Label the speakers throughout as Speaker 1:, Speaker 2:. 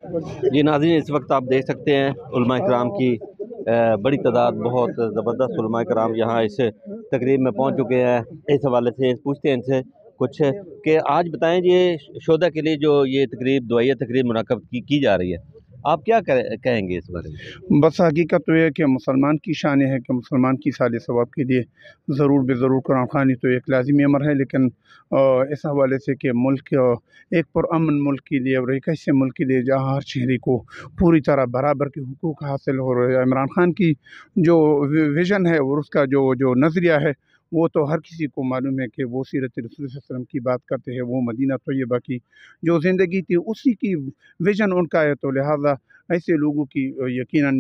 Speaker 1: जी नाज़रीन, इस वक्त आप देख सकते हैं उलमा इकराम की बड़ी तादाद, बहुत ज़बरदस्त उलमा इकराम यहाँ इस तकरीब में पहुँच चुके हैं। इस हवाले से पूछते हैं इनसे कुछ कि आज बताएं ये शोधा के लिए जो ये तकरीब दुआया तकरीब मुनक़्क़द की जा रही है, आप क्या कहेंगे इस बारे में?
Speaker 2: बस हकीकत तो ये है कि मुसलमान की शान है कि मुसलमान की साले सवाब के लिए ज़रूर बेज़रूर कुरान ख़वानी तो एक लाज़िमी अमर है, लेकिन इस हवाले से कि मुल्क एक पुरअमन मुल्क के लिए और एक ऐसे मुल्क के लिए जहाँ हर शहरी को पूरी तरह बराबर के हुकूक हासिल हो रहे हैं। इमरान खान की जो विज़न है और उसका जो जो नज़रिया है वो तो हर किसी को मालूम है कि वो सीरत रसूल सल्लल्लाहु अलैहि वसल्लम की बात करते हैं, वो मदीना तैयबा की जो ज़िंदगी थी उसी की विज़न उनका है। तो लिहाजा ऐसे लोगों की यकीनन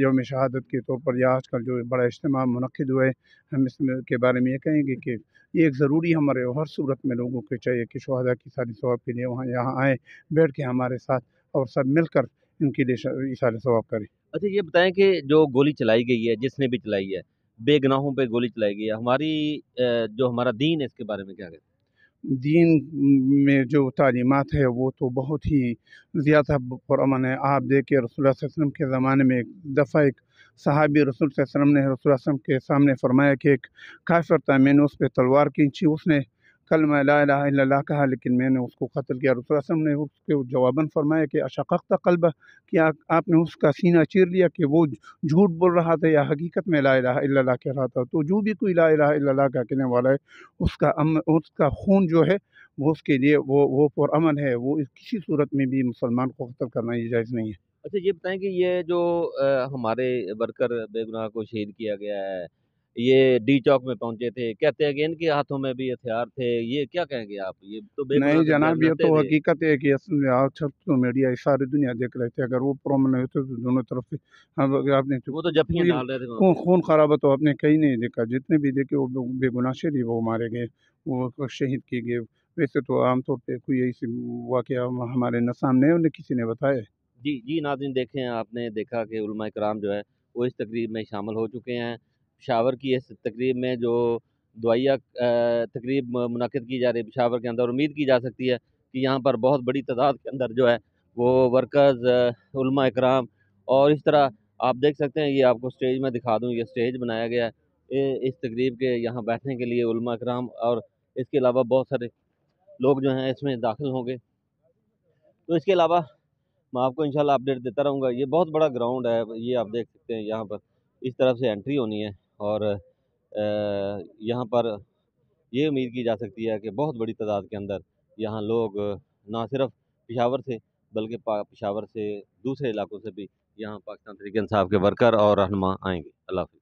Speaker 2: यौम शहादत के तौर पर या आजकल जो बड़ा इज्तिमा मुनक़्क़िद हुआ है, हम इसमें के बारे में ये कहेंगे कि ये एक ज़रूरी हमारे हर सूरत में लोगों को चाहिए कि शुहदा की सारी सवाब के लिए वहाँ यहाँ आएँ, बैठ के हमारे साथ और सब मिलकर इनके लिए इशारे सवाब करें।
Speaker 1: अच्छा ये बताएं कि जो गोली चलाई गई है, जिसने भी चलाई है, बेगुनाहों पे गोली चलाई गई है, हमारी जो हमारा दीन है इसके बारे में क्या कहते हैं?
Speaker 2: दीन में जो तालीमात है वो तो बहुत ही ज़्यादा पुरअमन है। आप देखिए रसूलुल्लाह सल्लल्लाहु अलैहि वसल्लम के ज़माने में एक दफ़ा एक सहाबी रसूल सल्लल्लाहु अलैहि वसल्लम ने रसूलुल्लाह सल्लल्लाहु अलैहि वसल्लम के सामने फरमाया कि एक काफ़िर था, मैंने उस पे तलवार खींची, उसने कलमा ला इलाहा इल्लल्लाह कहा लेकिन मैंने उसको कत्ल किया। रसूलुल्लाह सल्लल्लाहु अलैहि वसल्लम ने उसके जवाबन फरमाया कि अशक़क़्त क़ल्बह, क्या आपने उसका सीना चीर लिया कि वो झूठ बोल रहा था या हकीकत में ला इलाहा इल्लल्लाह कह रहा था। तो जो भी कोई ला इलाहा इल्लल्लाह का कहने वाला है उसका खून जो है वो उसके लिए वो पुरअमन है, वो किसी सूरत में भी मुसलमान को कत्ल करना ये जायज़ नहीं है।
Speaker 1: अच्छा ये बताएं कि ये जो हमारे वर्कर बेगुनाह को शहीद किया गया है, ये डी चौक में पहुंचे थे, कहते हैं कि इनके हाथों में भी हथियार थे, ये क्या कहेंगे आप? ये तो बेगुनाह
Speaker 2: नहीं
Speaker 1: पे
Speaker 2: जनाब, ये
Speaker 1: लड़ते
Speaker 2: तो
Speaker 1: थे।
Speaker 2: हकीकत है कि असल में आज तो मीडिया सारी दुनिया देख रहे थे, अगर वो पुरअमन होते तो दोनों तरफ से आपने तो
Speaker 1: वो तो जफ्फियां
Speaker 2: कोई
Speaker 1: डाल रहे थे वहाँ
Speaker 2: खून
Speaker 1: पे।
Speaker 2: खून खराबा तो आपने कहीं नहीं देखा, जितने भी देखे वो बेगुनाह शरीफ वो मारे गए, वो शहीद किए गए। वैसे तो आमतौर पे कोई ऐसी वाक़या हमारे न सामने है और न किसी ने बताया है।
Speaker 1: जी, जी नाज़रीन, देखें आपने देखा कि उलमा इकराम जो है वो इस तकरीब में शामिल हो चुके हैं। पेशावर की इस तकरीब में जो दुआया तकरीब मुनक़्क़िद की जा रही है पेशावर के अंदर, उम्मीद की जा सकती है कि यहाँ पर बहुत बड़ी तादाद के अंदर जो है वो वर्कर्स, उलमा इकराम और इस तरह आप देख सकते हैं, ये आपको स्टेज में दिखा दूँ, ये स्टेज बनाया गया है इस तकरीब के यहाँ बैठने के लिए उलमा इकराम, और इसके अलावा बहुत सारे लोग जो हैं इसमें दाखिल होंगे। तो इसके अलावा मैं आपको इंशाल्लाह अपडेट देता रहूँगा। ये बहुत बड़ा ग्राउंड है, ये आप देख सकते हैं, यहाँ पर इस तरफ से एंट्री होनी है और यहाँ पर ये उम्मीद की जा सकती है कि बहुत बड़ी तादाद के अंदर यहाँ लोग ना सिर्फ पेशावर से बल्कि पेशावर से दूसरे इलाकों से भी यहाँ पाकिस्तान तहरीक इंसाफ के वर्कर और रहनुमा आएंगे। अल्लाह हाफ़िज़।